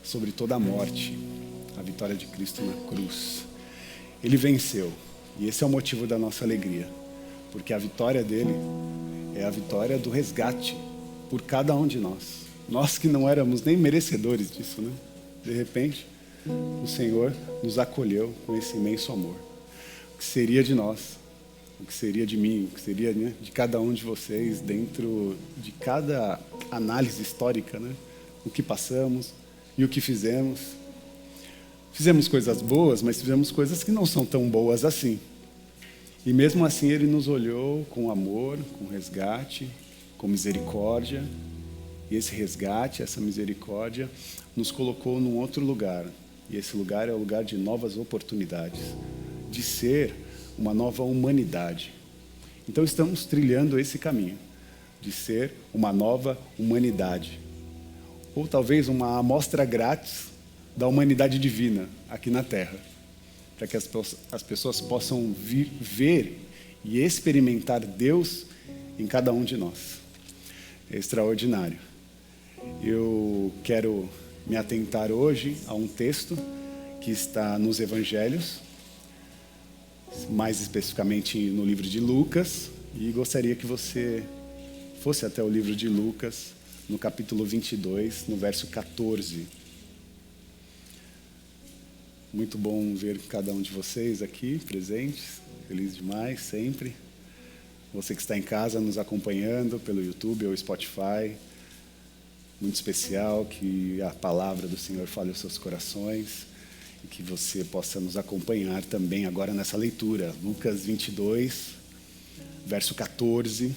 sobre toda a morte, a vitória de Cristo na cruz. Ele venceu, e esse é o motivo da nossa alegria, porque a vitória dele é a vitória do resgate por cada um de nós. Nós que não éramos nem merecedores disso, né? De repente, o Senhor nos acolheu com esse imenso amor. O que seria de nós? O que seria de mim? O que seria, né, de cada um de vocês dentro de cada análise histórica, né? O que passamos e o que fizemos. Fizemos coisas boas, mas fizemos coisas que não são tão boas assim. E mesmo assim Ele nos olhou com amor, com resgate, com misericórdia. E esse resgate, essa misericórdia, nos colocou num outro lugar. E esse lugar é o lugar de novas oportunidades, de ser uma nova humanidade. Então estamos trilhando esse caminho, de ser uma nova humanidade. Ou talvez uma amostra grátis da humanidade divina aqui na Terra, para que as pessoas possam ver e experimentar Deus em cada um de nós. É extraordinário. Eu quero me atentar hoje a um texto que está nos Evangelhos, mais especificamente no livro de Lucas, e gostaria que você fosse até o livro de Lucas, no capítulo 22, no verso 14. Muito bom ver cada um de vocês aqui presentes, feliz demais sempre. Você que está em casa nos acompanhando pelo YouTube ou Spotify, muito especial, que a palavra do Senhor fale aos seus corações e que você possa nos acompanhar também agora nessa leitura. Lucas 22, verso 14.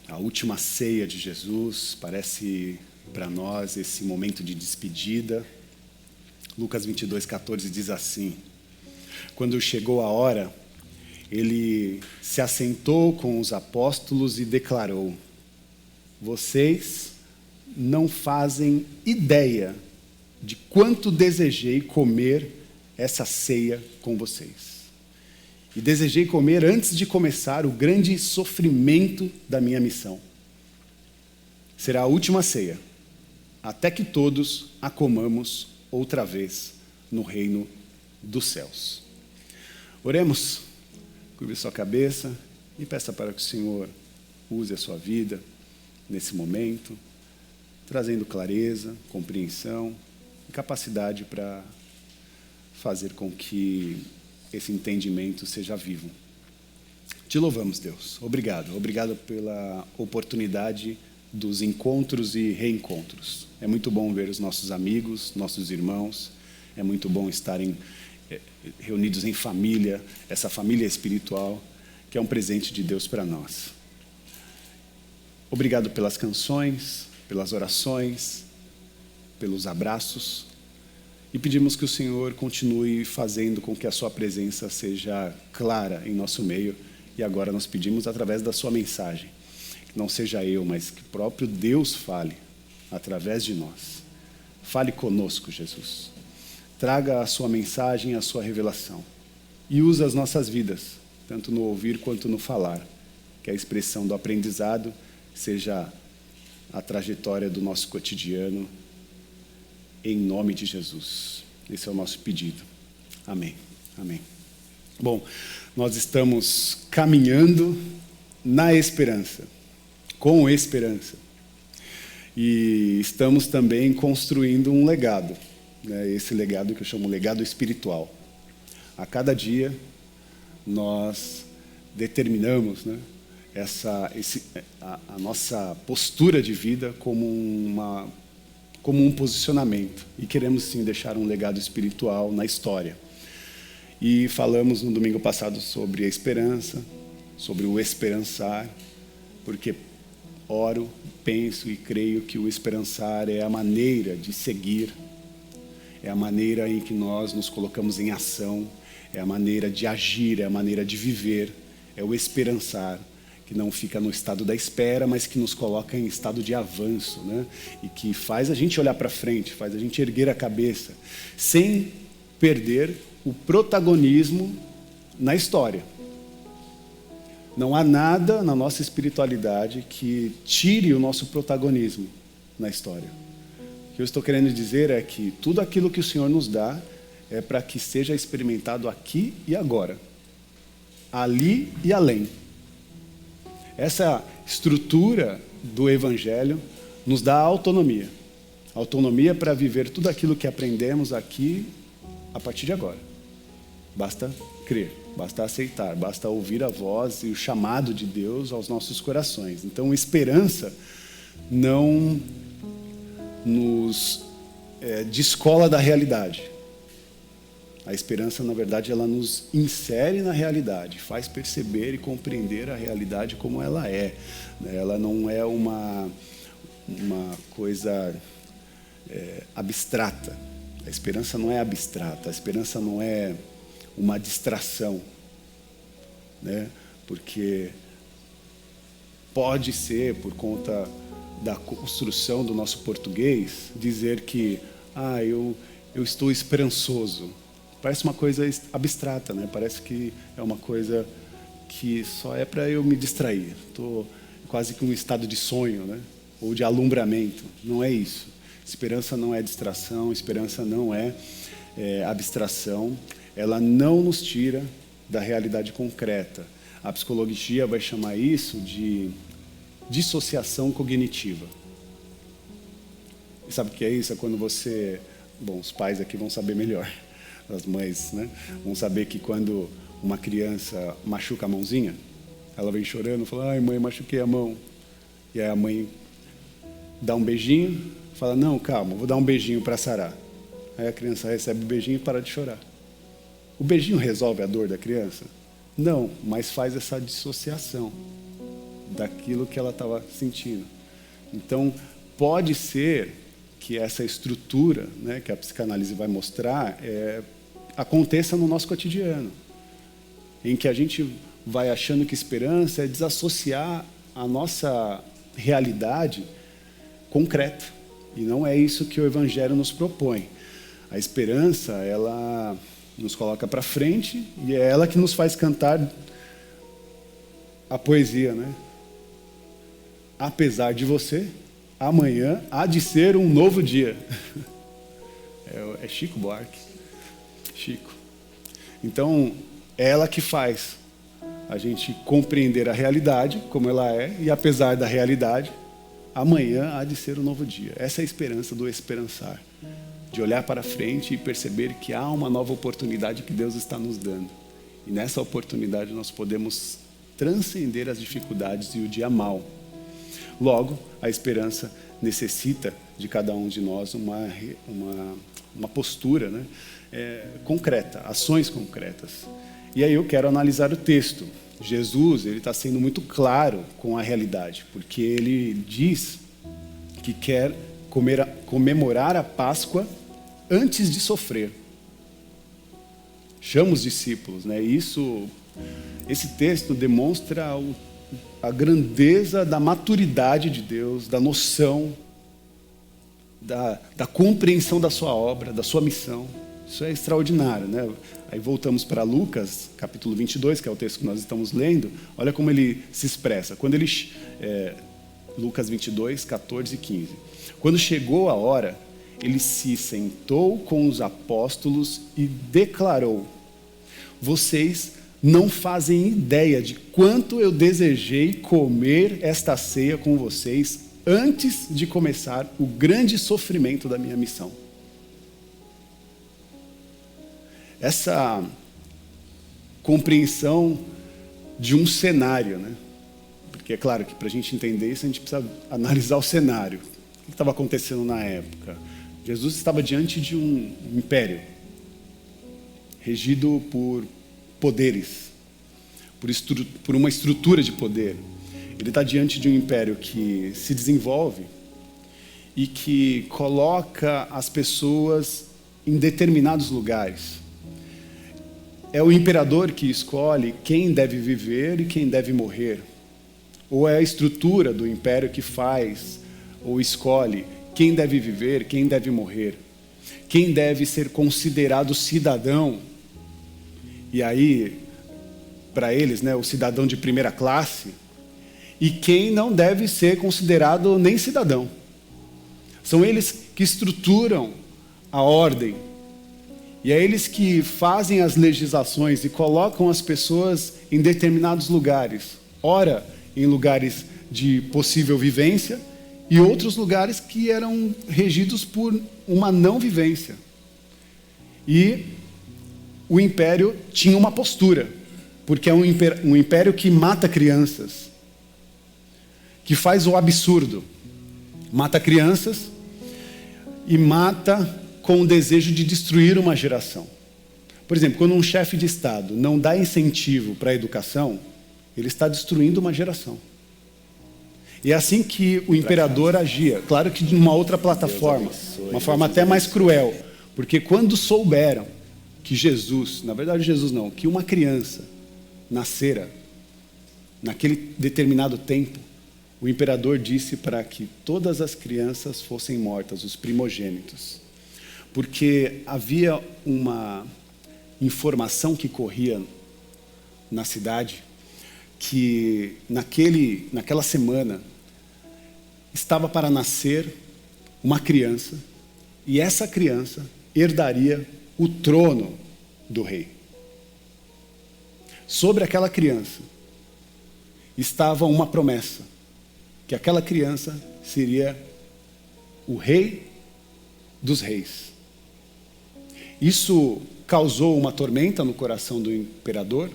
A última ceia de Jesus, parece para nós esse momento de despedida. Lucas 22, 14 diz assim: quando chegou a hora, ele se assentou com os apóstolos e declarou: vocês não fazem ideia de quanto desejei comer essa ceia com vocês. E desejei comer antes de começar o grande sofrimento da minha missão. Será a última ceia, até que todos a comamos outra vez no reino dos céus. Oremos, curve sua cabeça e peça para que o Senhor use a sua vida nesse momento, trazendo clareza, compreensão e capacidade para fazer com que esse entendimento seja vivo. Te louvamos, Deus. Obrigado. Obrigado pela oportunidade dos encontros e reencontros. É muito bom ver os nossos amigos, nossos irmãos. É muito bom estarem reunidos em família, essa família espiritual, que é um presente de Deus para nós. Obrigado pelas canções, pelas orações, pelos abraços. E pedimos que o Senhor continue fazendo com que a sua presença seja clara em nosso meio. E agora nós pedimos através da sua mensagem, que não seja eu, mas que o próprio Deus fale através de nós. Fale conosco, Jesus. Traga a sua mensagem, a sua revelação. E use as nossas vidas, tanto no ouvir quanto no falar. Que a expressão do aprendizado seja a trajetória do nosso cotidiano, em nome de Jesus. Esse é o nosso pedido. Amém. Amém. Bom, nós estamos caminhando na esperança, com esperança. E estamos também construindo um legado, né? Esse legado que eu chamo legado espiritual. A cada dia nós determinamos, né, a nossa postura de vida como um posicionamento. E queremos sim deixar um legado espiritual na história. E falamos no domingo passado sobre a esperança, sobre o esperançar, porque oro, penso e creio que o esperançar é a maneira de seguir, é a maneira em que nós nos colocamos em ação, é a maneira de agir, é a maneira de viver, é o esperançar, que não fica no estado da espera, mas que nos coloca em estado de avanço, né? E que faz a gente olhar para frente, faz a gente erguer a cabeça, sem perder o protagonismo na história. Não há nada na nossa espiritualidade que tire o nosso protagonismo na história. O que eu estou querendo dizer é que tudo aquilo que o Senhor nos dá é para que seja experimentado aqui e agora, ali e além. Essa estrutura do Evangelho nos dá autonomia. Autonomia para viver tudo aquilo que aprendemos aqui a partir de agora. Basta crer, basta aceitar, basta ouvir a voz e o chamado de Deus aos nossos corações. Então, esperança não nos descola da realidade. A esperança, na verdade, ela nos insere na realidade, faz perceber e compreender a realidade como ela é. Ela não é uma coisa abstrata. A esperança não é abstrata, a esperança não é uma distração, né? Porque pode ser, por conta da construção do nosso português, dizer que eu estou esperançoso. Parece uma coisa abstrata, né? Parece que é uma coisa que só é para eu me distrair. Estou quase que em um estado de sonho, né? Ou de alumbramento. Não é isso. Esperança não é distração, esperança não é abstração. Ela não nos tira da realidade concreta. A psicologia vai chamar isso de dissociação cognitiva. E sabe o que é isso? É quando você... Bom, os pais aqui vão saber melhor. As mães, né? Vão saber que quando uma criança machuca a mãozinha, ela vem chorando e fala: ai, mãe, machuquei a mão. E aí a mãe dá um beijinho, fala: não, calma, vou dar um beijinho para sarar. Aí a criança recebe o beijinho e para de chorar. O beijinho resolve a dor da criança? Não, mas faz essa dissociação daquilo que ela estava sentindo. Então, pode ser que essa estrutura, né, que a psicanálise vai mostrar, aconteça no nosso cotidiano, em que a gente vai achando que esperança é desassociar a nossa realidade concreta. E não é isso que o Evangelho nos propõe. A esperança, ela nos coloca para frente e é ela que nos faz cantar a poesia, né? Apesar de você, amanhã há de ser um novo dia. É Chico Buarque. Chico. Então, é ela que faz a gente compreender a realidade como ela é, e apesar da realidade, amanhã há de ser um novo dia. Essa é a esperança do esperançar. De olhar para frente e perceber que há uma nova oportunidade que Deus está nos dando. E nessa oportunidade nós podemos transcender as dificuldades e o dia mau. Logo, a esperança necessita de cada um de nós uma postura, né, concreta, ações concretas. E aí eu quero analisar o texto. Jesus, ele está sendo muito claro com a realidade, porque ele diz que quer comemorar a Páscoa antes de sofrer. Chama os discípulos, né? Esse texto demonstra a grandeza da maturidade de Deus, da noção, da compreensão da sua obra, da sua missão. Isso é extraordinário, né? Aí voltamos para Lucas, capítulo 22, que é o texto que nós estamos lendo. Olha como ele se expressa. Lucas 22, 14 e 15. Quando chegou a hora, ele se sentou com os apóstolos e declarou: vocês não fazem ideia de quanto eu desejei comer esta ceia com vocês antes de começar o grande sofrimento da minha missão. Essa compreensão de um cenário, né? Porque é claro que para a gente entender isso, a gente precisa analisar o cenário. O que estava acontecendo na época? Jesus estava diante de um império, regido por poderes, por uma estrutura de poder. Ele está diante de um império que se desenvolve e que coloca as pessoas em determinados lugares. É o imperador que escolhe quem deve viver e quem deve morrer. Ou é a estrutura do império que faz ou escolhe quem deve viver, quem deve morrer, quem deve ser considerado cidadão. E aí, para eles, né, o cidadão de primeira classe, e quem não deve ser considerado nem cidadão. São eles que estruturam a ordem, e é eles que fazem as legislações e colocam as pessoas em determinados lugares, ora em lugares de possível vivência, e outros lugares que eram regidos por uma não vivência. E o império tinha uma postura, porque é um império que mata crianças, que faz o absurdo. Mata crianças e mata com o desejo de destruir uma geração. Por exemplo, quando um chefe de Estado não dá incentivo para a educação, ele está destruindo uma geração. E é assim que o imperador agia. Claro que de uma outra plataforma, uma forma até mais cruel. Porque quando souberam que Jesus, na verdade Jesus não, que uma criança nascera naquele determinado tempo, o imperador disse para que todas as crianças fossem mortas, os primogênitos. Porque havia uma informação que corria na cidade que naquela semana estava para nascer uma criança, e essa criança herdaria o trono do rei. Sobre aquela criança estava uma promessa, que aquela criança seria o rei dos reis. Isso causou uma tormenta no coração do imperador,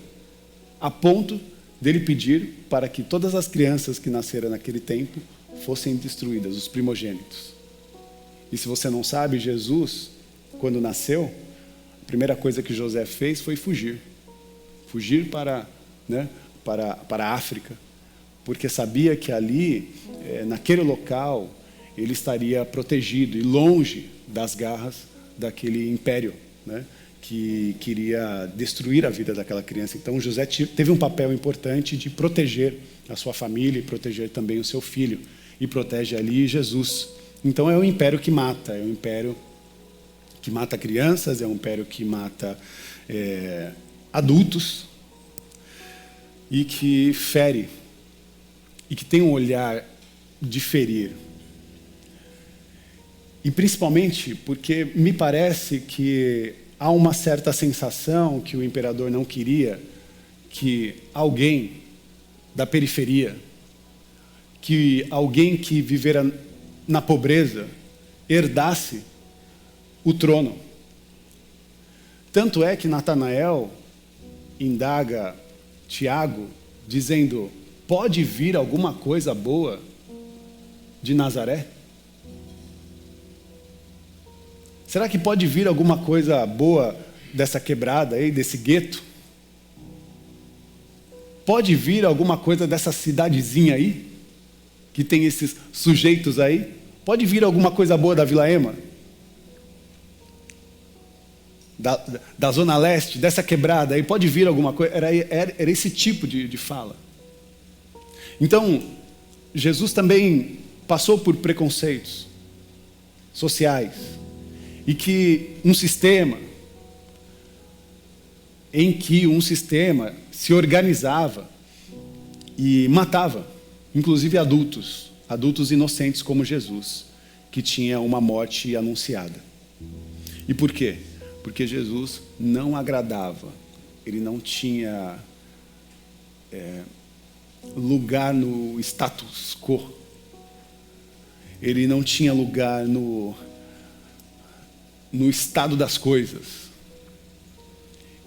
a ponto dele pedir para que todas as crianças que nasceram naquele tempo fossem destruídas, os primogênitos. E se você não sabe, Jesus, quando nasceu, a primeira coisa que José fez foi fugir. Fugir para a África, porque sabia que ali, naquele local, ele estaria protegido e longe das garras daquele império, né, que queria destruir a vida daquela criança. Então José teve um papel importante de proteger a sua família e proteger também o seu filho, e protege ali Jesus. Então é um império que mata, é um império que mata crianças, é um império que mata adultos, e que fere, e que tem um olhar de ferir. E principalmente porque me parece que há uma certa sensação que o imperador não queria que alguém da periferia, que alguém que vivera na pobreza, herdasse o trono. Tanto é que Natanael indaga Tiago, dizendo: pode vir alguma coisa boa de Nazaré? Será que pode vir alguma coisa boa dessa quebrada aí, desse gueto? Pode vir alguma coisa dessa cidadezinha aí, que tem esses sujeitos aí? Pode vir alguma coisa boa da Vila Ema? Da Zona Leste, dessa quebrada aí? Pode vir alguma coisa? Era esse tipo de fala. Então, Jesus também passou por preconceitos sociais, e que um sistema se organizava e matava, inclusive adultos inocentes como Jesus, que tinha uma morte anunciada. E por quê? Porque Jesus não agradava, ele não tinha lugar no status quo, ele não tinha lugar no estado das coisas.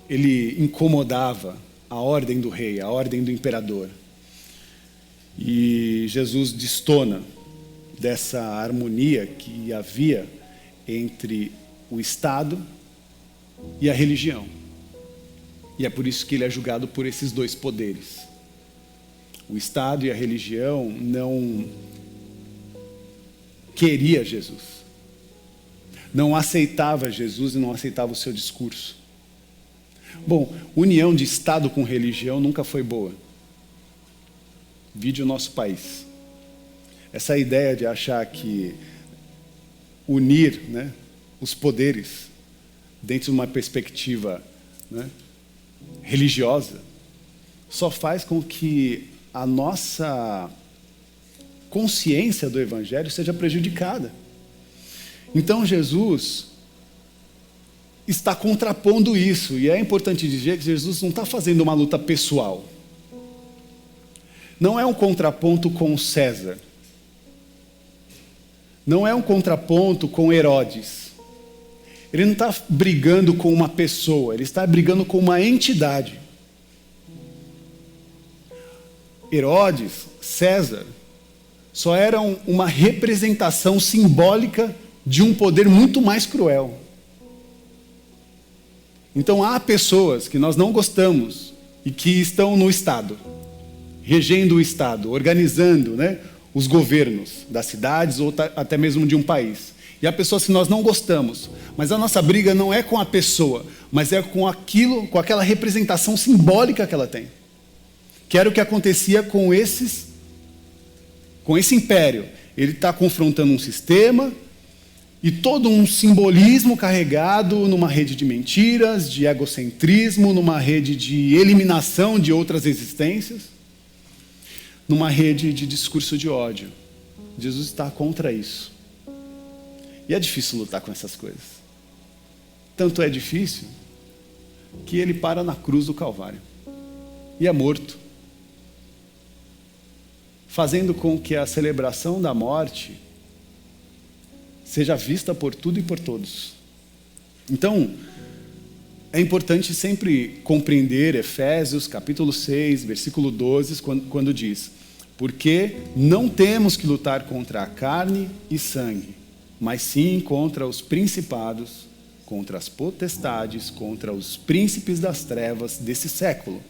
Ele incomodava a ordem do rei, a ordem do imperador. E Jesus destona dessa harmonia que havia entre o Estado e a religião. E é por isso que ele é julgado por esses dois poderes. O Estado e a religião não queria Jesus, não aceitava Jesus e não aceitava o seu discurso. Bom, união de Estado com religião nunca foi boa. Vide o nosso país. Essa ideia de achar que unir, né, os poderes dentro de uma perspectiva, né, religiosa só faz com que a nossa consciência do Evangelho seja prejudicada. Então Jesus está contrapondo isso, e é importante dizer que Jesus não está fazendo uma luta pessoal. Não é um contraponto com César. Não é um contraponto com Herodes. Ele não está brigando com uma pessoa, ele está brigando com uma entidade. Herodes, César, só eram uma representação simbólica de um poder muito mais cruel. Então há pessoas que nós não gostamos e que estão no Estado, regendo o Estado, organizando, os governos das cidades ou até mesmo de um país. E há pessoas que nós não gostamos, mas a nossa briga não é com a pessoa, mas é com aquela representação simbólica que ela tem. Que era o que acontecia com esse império. Ele está confrontando um sistema e todo um simbolismo carregado numa rede de mentiras, de egocentrismo, numa rede de eliminação de outras existências, numa rede de discurso de ódio. Jesus está contra isso. E é difícil lutar com essas coisas. Tanto é difícil que ele para na cruz do Calvário e é morto, fazendo com que a celebração da morte seja vista por tudo e por todos. Então, é importante sempre compreender Efésios capítulo 6, versículo 12, quando diz: porque não temos que lutar contra a carne e sangue, mas sim contra os principados, contra as potestades, contra os príncipes das trevas desse século,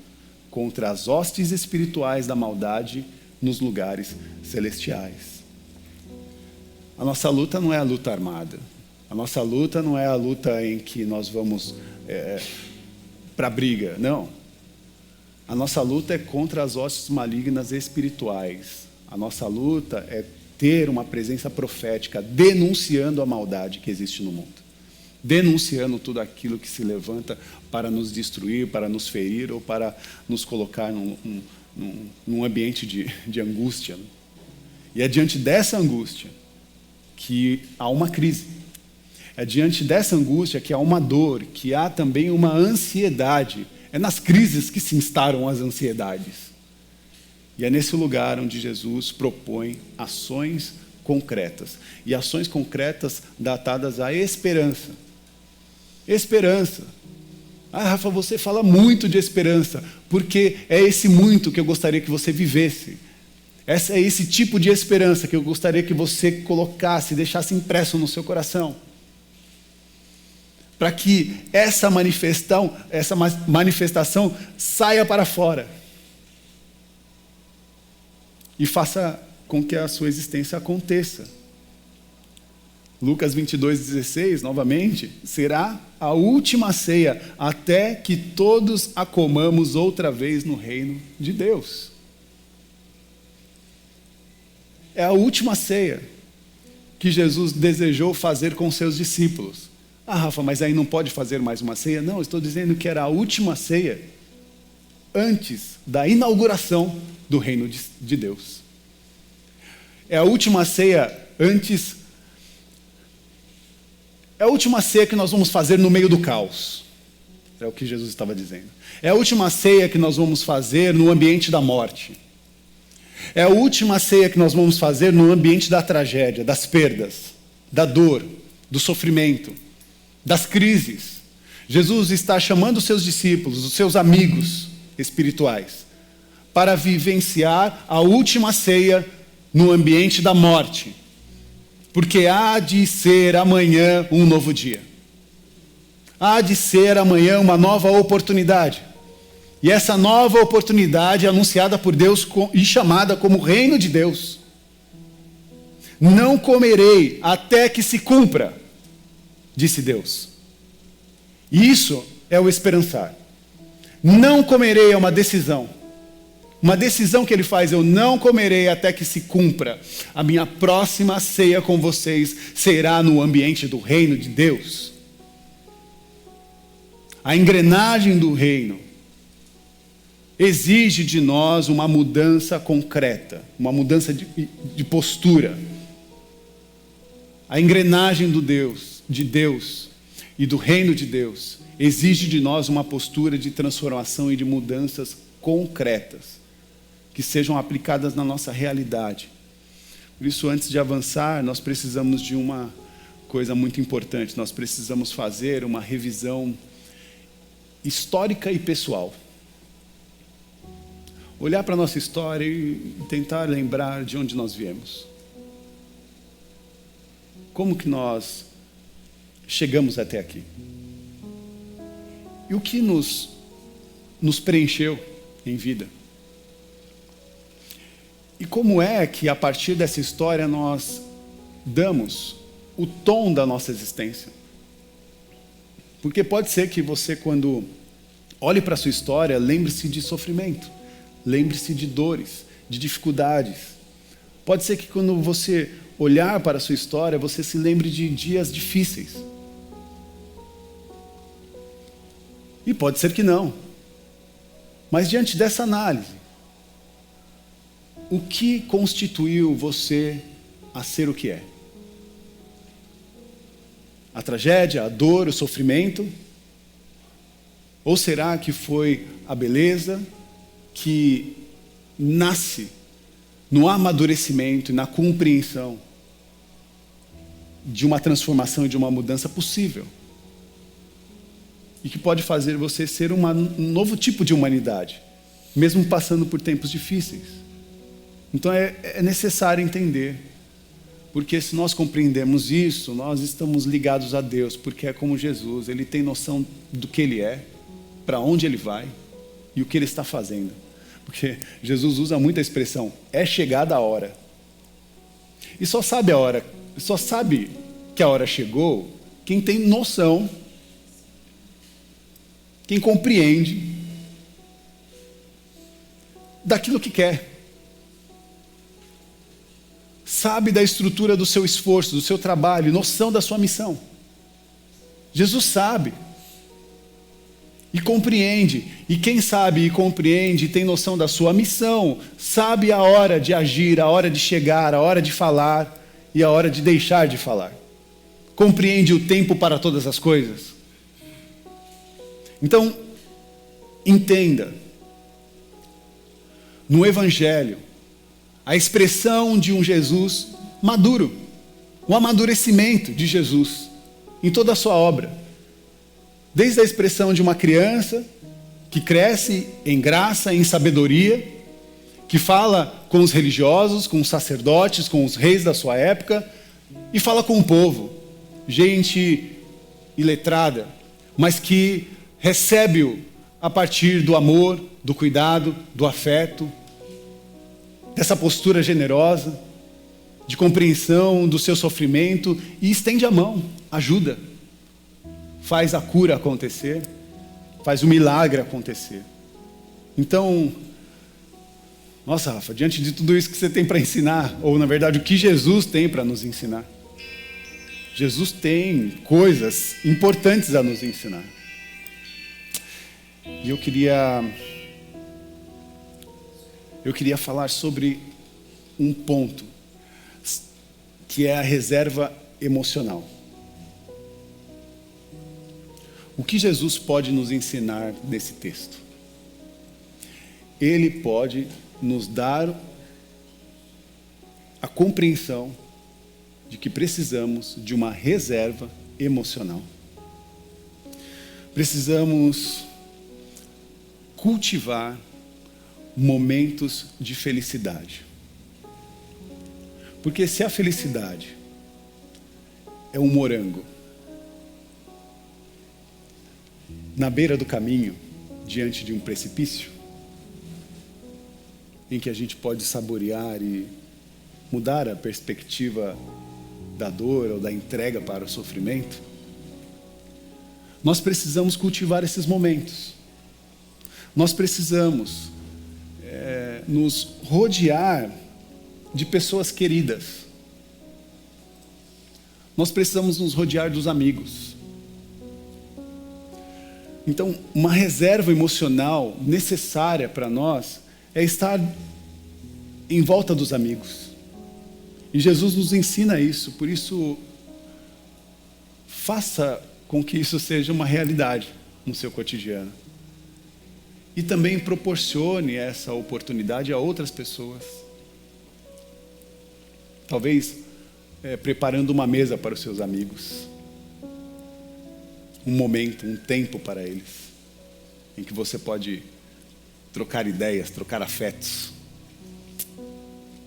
contra as hostes espirituais da maldade nos lugares celestiais. A nossa luta não é a luta armada. A nossa luta não é a luta em que nós vamos para a briga, não. A nossa luta é contra as hostes malignas espirituais. A nossa luta é ter uma presença profética, denunciando a maldade que existe no mundo. Denunciando tudo aquilo que se levanta para nos destruir, para nos ferir ou para nos colocar num ambiente de angústia. E é diante dessa angústia que há uma crise. É diante dessa angústia que há uma dor, que há também uma ansiedade. É nas crises que se instaram as ansiedades. E é nesse lugar onde Jesus propõe ações concretas. E ações concretas datadas à esperança. Esperança. Rafa, você fala muito de esperança, porque é esse muito que eu gostaria que você vivesse. É esse tipo de esperança que eu gostaria que você colocasse, deixasse impresso no seu coração. Para que essa manifestação saia para fora. E faça com que a sua existência aconteça. Lucas 22:16, novamente, será a última ceia, até que todos a comamos outra vez no reino de Deus. É a última ceia que Jesus desejou fazer com seus discípulos. Rafa, mas aí não pode fazer mais uma ceia? Não, estou dizendo que era a última ceia antes da inauguração do reino de Deus. É a última ceia antes... É a última ceia que nós vamos fazer no meio do caos. É o que Jesus estava dizendo. É a última ceia que nós vamos fazer no ambiente da morte. É a última ceia que nós vamos fazer no ambiente da tragédia, das perdas, da dor, do sofrimento, das crises. Jesus está chamando os seus discípulos, os seus amigos espirituais, para vivenciar a última ceia no ambiente da morte. Porque há de ser amanhã um novo dia. Há de ser amanhã uma nova oportunidade. E essa nova oportunidade é anunciada por Deus e chamada como reino de Deus. Não comerei até que se cumpra, disse Deus. Isso é o esperançar. Não comerei é uma decisão. Uma decisão que ele faz: eu não comerei até que se cumpra. A minha próxima ceia com vocês será no ambiente do reino de Deus. A engrenagem do reino exige de nós uma mudança concreta, uma mudança de postura. A engrenagem de Deus e do reino de Deus exige de nós uma postura de transformação e de mudanças concretas, que sejam aplicadas na nossa realidade. Por isso, antes de avançar, nós precisamos de uma coisa muito importante. Nós precisamos fazer uma revisão histórica e pessoal. Olhar para a nossa história e tentar lembrar de onde nós viemos. Como que nós chegamos até aqui? E o que nos preencheu em vida? E como é que a partir dessa história nós damos o tom da nossa existência? Porque pode ser que você, quando olhe para a sua história, lembre-se de sofrimento, lembre-se de dores, de dificuldades. Pode ser que quando você olhar para a sua história, você se lembre de dias difíceis. E pode ser que não. Mas diante dessa análise, o que constituiu você a ser o que é? A tragédia, a dor, o sofrimento? Ou será que foi a beleza que nasce no amadurecimento e na compreensão de uma transformação e de uma mudança possível? E que pode fazer você ser um novo tipo de humanidade, mesmo passando por tempos difíceis. Então é necessário entender, porque se nós compreendemos isso, nós estamos ligados a Deus, porque é como Jesus, Ele tem noção do que Ele é, para onde Ele vai e o que Ele está fazendo. Porque Jesus usa muito a expressão, é chegada a hora. E só sabe que a hora chegou quem tem noção, quem compreende daquilo que quer. Sabe da estrutura do seu esforço, do seu trabalho, noção da sua missão. Jesus sabe e compreende. E quem sabe e compreende e tem noção da sua missão, sabe a hora de agir, a hora de chegar, a hora de falar e a hora de deixar de falar. Compreende o tempo para todas as coisas. Então, entenda, no Evangelho, a expressão de um Jesus maduro, o amadurecimento de Jesus em toda a sua obra. Desde a expressão de uma criança que cresce em graça, em sabedoria, que fala com os religiosos, com os sacerdotes, com os reis da sua época, e fala com o povo, gente iletrada, mas que recebe-o a partir do amor, do cuidado, do afeto, dessa postura generosa, de compreensão do seu sofrimento, e estende a mão, ajuda, faz a cura acontecer, faz o milagre acontecer. Então, nossa, Rafa, diante de tudo isso que você tem para ensinar, ou na verdade o que Jesus tem para nos ensinar, Jesus tem coisas importantes a nos ensinar. E eu queria falar sobre um ponto, que é a reserva emocional. O que Jesus pode nos ensinar nesse texto? Ele pode nos dar a compreensão de que precisamos de uma reserva emocional. Precisamos cultivar momentos de felicidade. Porque se a felicidade é um morango na beira do caminho, diante de um precipício, em que a gente pode saborear e mudar a perspectiva da dor ou da entrega para o sofrimento, nós precisamos cultivar esses momentos. Nós precisamos nos rodear de pessoas queridas. Nós precisamos nos rodear dos amigos. Então, uma reserva emocional necessária para nós é estar em volta dos amigos. E Jesus nos ensina isso, por isso, faça com que isso seja uma realidade no seu cotidiano. E também proporcione essa oportunidade a outras pessoas. Talvez preparando uma mesa para os seus amigos. Um momento, um tempo para eles, em que você pode trocar ideias, trocar afetos.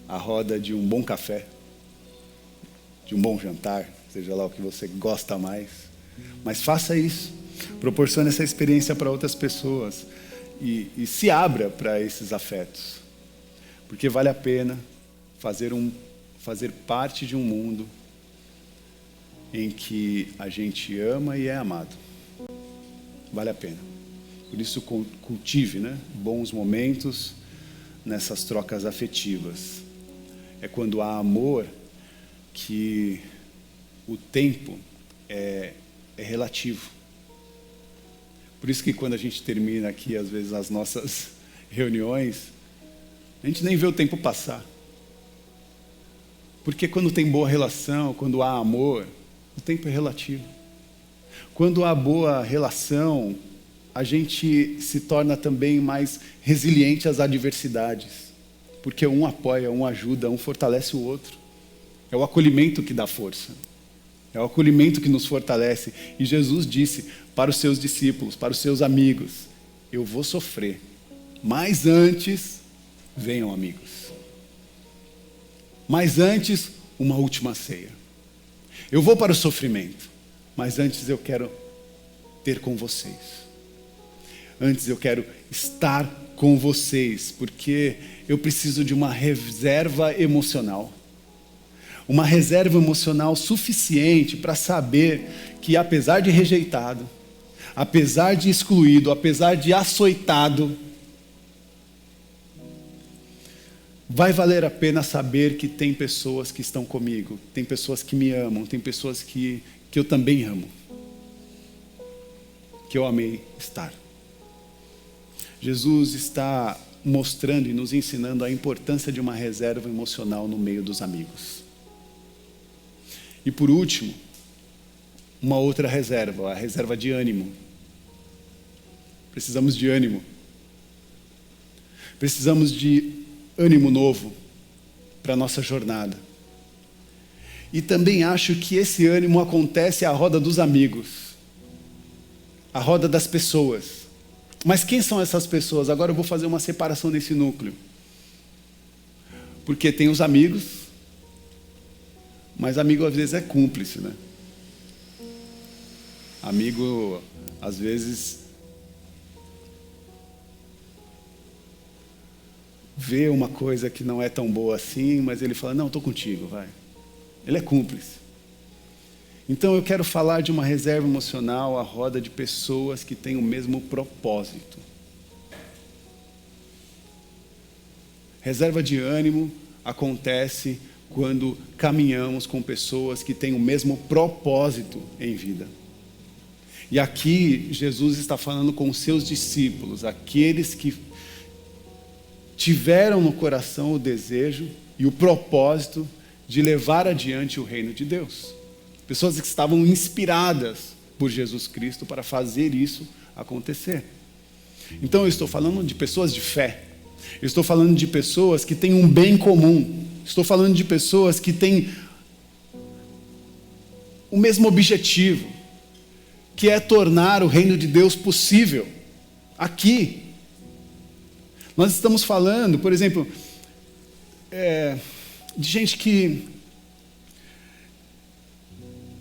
A roda de um bom café, de um bom jantar, seja lá o que você gosta mais. Mas faça isso, proporcione essa experiência para outras pessoas e se abra para esses afetos. Porque vale a pena fazer parte de um mundo em que a gente ama e é amado. Vale a pena. Por isso cultive, bons momentos nessas trocas afetivas. É quando há amor que o tempo é relativo. Por isso que quando a gente termina aqui, às vezes, as nossas reuniões, a gente nem vê o tempo passar. Porque quando tem boa relação, quando há amor, o tempo é relativo. Quando há boa relação, a gente se torna também mais resiliente às adversidades. Porque um apoia, um ajuda, um fortalece o outro. É o acolhimento que dá força. É o acolhimento que nos fortalece. E Jesus disse para os seus discípulos, para os seus amigos: eu vou sofrer, mas antes venham amigos. Mas antes, uma última ceia. Eu vou para o sofrimento, mas antes eu quero ter com vocês. Antes eu quero estar com vocês, porque eu preciso de uma reserva emocional. Uma reserva emocional suficiente para saber que, apesar de rejeitado, apesar de excluído, apesar de açoitado, vai valer a pena saber que tem pessoas que estão comigo, tem pessoas que me amam, tem pessoas que eu também amo, que eu amei estar. Jesus está mostrando e nos ensinando a importância de uma reserva emocional no meio dos amigos. E por último, uma outra reserva, a reserva de ânimo. Precisamos de ânimo. Precisamos de ânimo novo para a nossa jornada. E também acho que esse ânimo acontece à roda dos amigos, à roda das pessoas. Mas quem são essas pessoas? Agora eu vou fazer uma separação nesse núcleo. Porque tem os amigos, mas amigo às vezes é cúmplice, Amigo, às vezes, vê uma coisa que não é tão boa assim, mas ele fala: não, estou contigo, vai. Ele é cúmplice. Então eu quero falar de uma reserva emocional à roda de pessoas que têm o mesmo propósito. Reserva de ânimo acontece quando caminhamos com pessoas que têm o mesmo propósito em vida. E aqui Jesus está falando com os seus discípulos, aqueles que tiveram no coração o desejo e o propósito de levar adiante o reino de Deus. Pessoas que estavam inspiradas por Jesus Cristo para fazer isso acontecer. Então eu estou falando de pessoas de fé. Eu estou falando de pessoas que têm um bem comum. Estou falando de pessoas que têm o mesmo objetivo, que é tornar o reino de Deus possível aqui. Nós estamos falando, por exemplo, de gente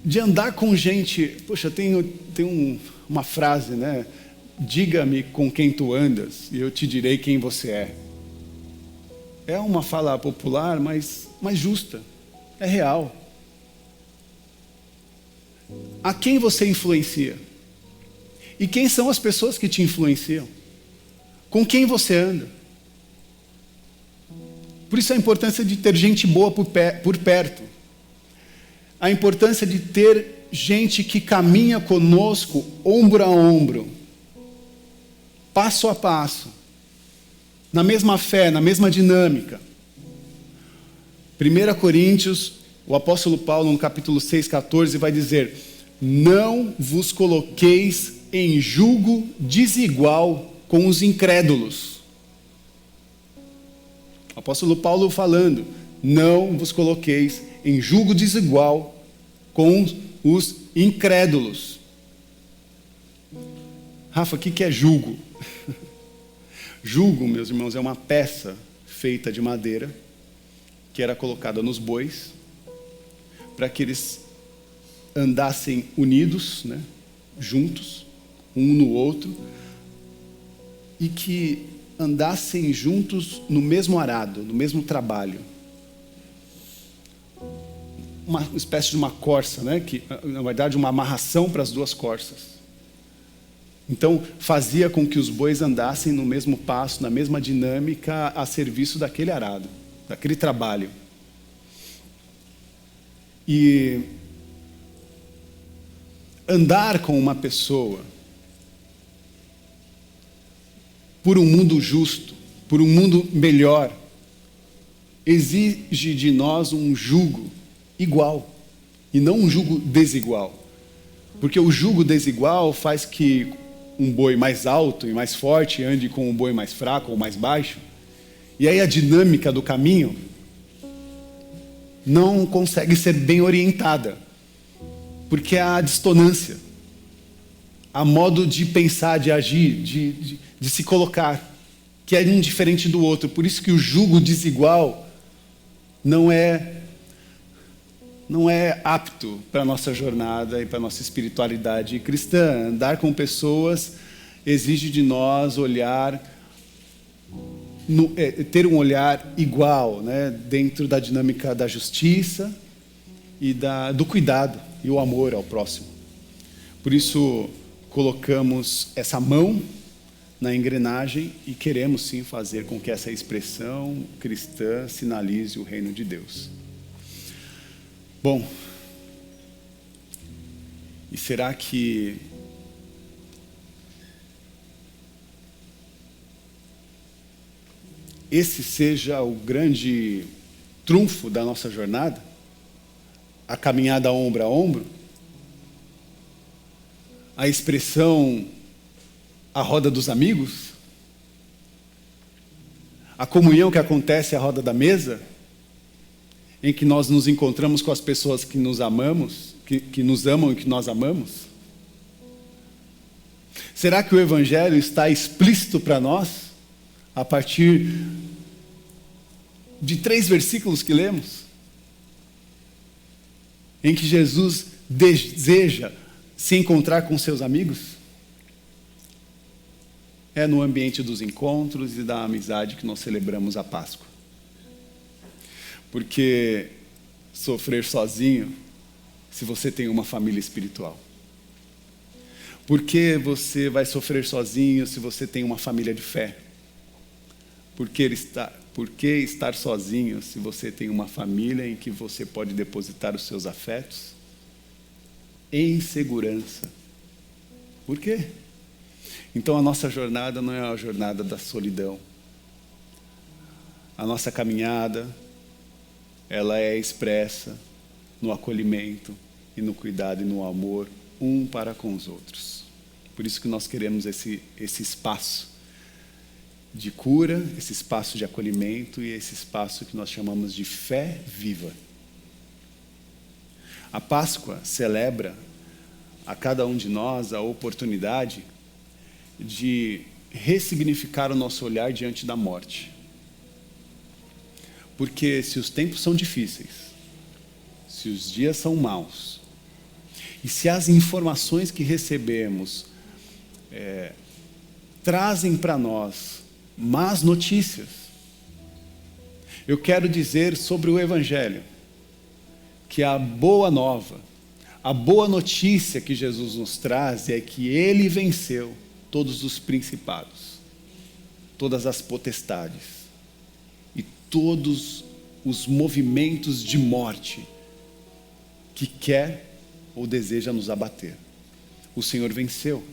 de andar com gente. Poxa, tem uma frase, diga-me com quem tu andas e eu te direi quem você é. É uma fala popular, mas justa, é real. A quem você influencia? E quem são as pessoas que te influenciam? Com quem você anda? Por isso a importância de ter gente boa por perto. A importância de ter gente que caminha conosco, ombro a ombro, passo a passo, na mesma fé, na mesma dinâmica. 1 Coríntios, o apóstolo Paulo, no capítulo 6, 14, vai dizer: não vos coloqueis em julgo desigual com os incrédulos. O apóstolo Paulo falando: não vos coloqueis em julgo desigual com os incrédulos. Rafa, o que é julgo? Julgo, meus irmãos, é uma peça feita de madeira que era colocada nos bois para que eles andassem unidos, né, juntos, um no outro, e que andassem juntos no mesmo arado, no mesmo trabalho. Uma espécie de uma corça, né, que, na verdade, uma amarração para as duas corças. Então, fazia com que os bois andassem no mesmo passo, na mesma dinâmica, a serviço daquele arado, daquele trabalho. E andar com uma pessoa por um mundo justo, por um mundo melhor, exige de nós um jugo igual e não um jugo desigual. Porque o jugo desigual faz que um boi mais alto e mais forte ande com um boi mais fraco ou mais baixo, e aí a dinâmica do caminho não consegue ser bem orientada, porque há dissonância, há modo de pensar, de agir, de se colocar, que é um diferente do outro. Por isso que o jugo desigual não é apto para a nossa jornada e para a nossa espiritualidade cristã. Andar com pessoas exige de nós ter um olhar igual, né, dentro da dinâmica da justiça e do cuidado e o amor ao próximo. Por isso, colocamos essa mão na engrenagem e queremos sim fazer com que essa expressão cristã sinalize o reino de Deus. Bom, e será que esse seja o grande trunfo da nossa jornada? A caminhada ombro a ombro? A expressão a roda dos amigos? A comunhão que acontece à roda da mesa? Em que nós nos encontramos com as pessoas que nos amamos, que nos amam e que nós amamos? Será que o Evangelho está explícito para nós a partir de 3 versículos que lemos? Em que Jesus deseja se encontrar com seus amigos? É no ambiente dos encontros e da amizade que nós celebramos a Páscoa. Porque sofrer sozinho se você tem uma família espiritual? Por que você vai sofrer sozinho se você tem uma família de fé? Por que estar sozinho se você tem uma família em que você pode depositar os seus afetos em segurança? Por quê? Então a nossa jornada não é a jornada da solidão. A nossa caminhada, ela é expressa no acolhimento e no cuidado e no amor um para com os outros. Por isso que nós queremos esse espaço de cura, esse espaço de acolhimento e esse espaço que nós chamamos de fé viva. A Páscoa celebra a cada um de nós a oportunidade de ressignificar o nosso olhar diante da morte. Porque se os tempos são difíceis, se os dias são maus, e se as informações que recebemos trazem para nós más notícias, eu quero dizer sobre o Evangelho que a boa nova, a boa notícia que Jesus nos traz é que Ele venceu todos os principados, todas as potestades e todos os movimentos de morte que quer ou deseja nos abater. O Senhor venceu.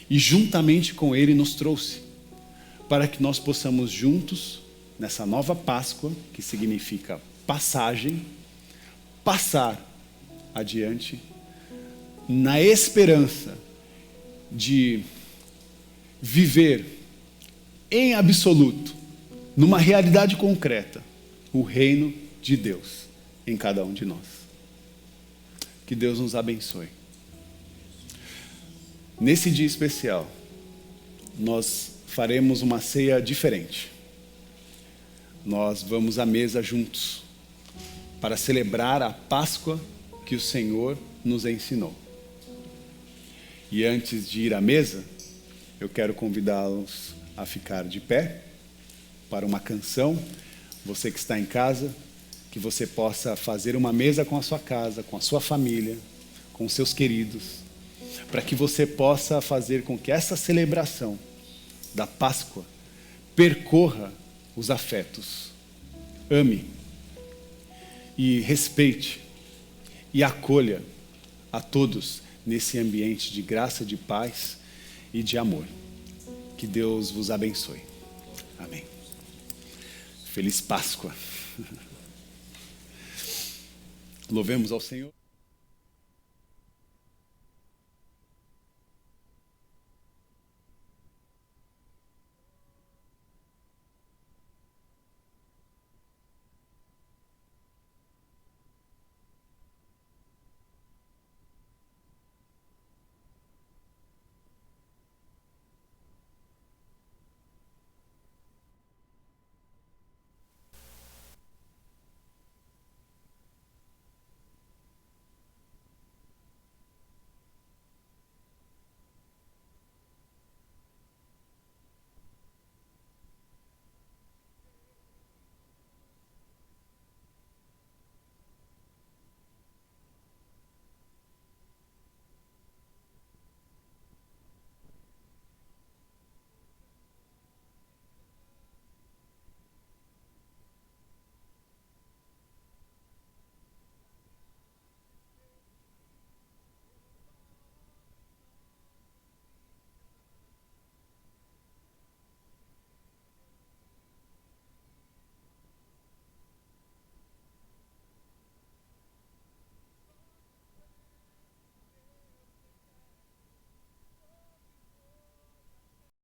e juntamente com Ele nos trouxe, para que nós possamos juntos, nessa nova Páscoa, que significa passagem, passar adiante, na esperança de viver em absoluto, numa realidade concreta, o reino de Deus em cada um de nós. Que Deus nos abençoe. Nesse dia especial, nós faremos uma ceia diferente. Nós vamos à mesa juntos para celebrar a Páscoa que o Senhor nos ensinou. E antes de ir à mesa, eu quero convidá-los a ficar de pé para uma canção. Você que está em casa, que você possa fazer uma mesa com a sua casa, com a sua família, com os seus queridos, para que você possa fazer com que essa celebração da Páscoa percorra os afetos. Ame e respeite e acolha a todos nesse ambiente de graça, de paz e de amor. Que Deus vos abençoe. Amém. Feliz Páscoa. Louvemos ao Senhor.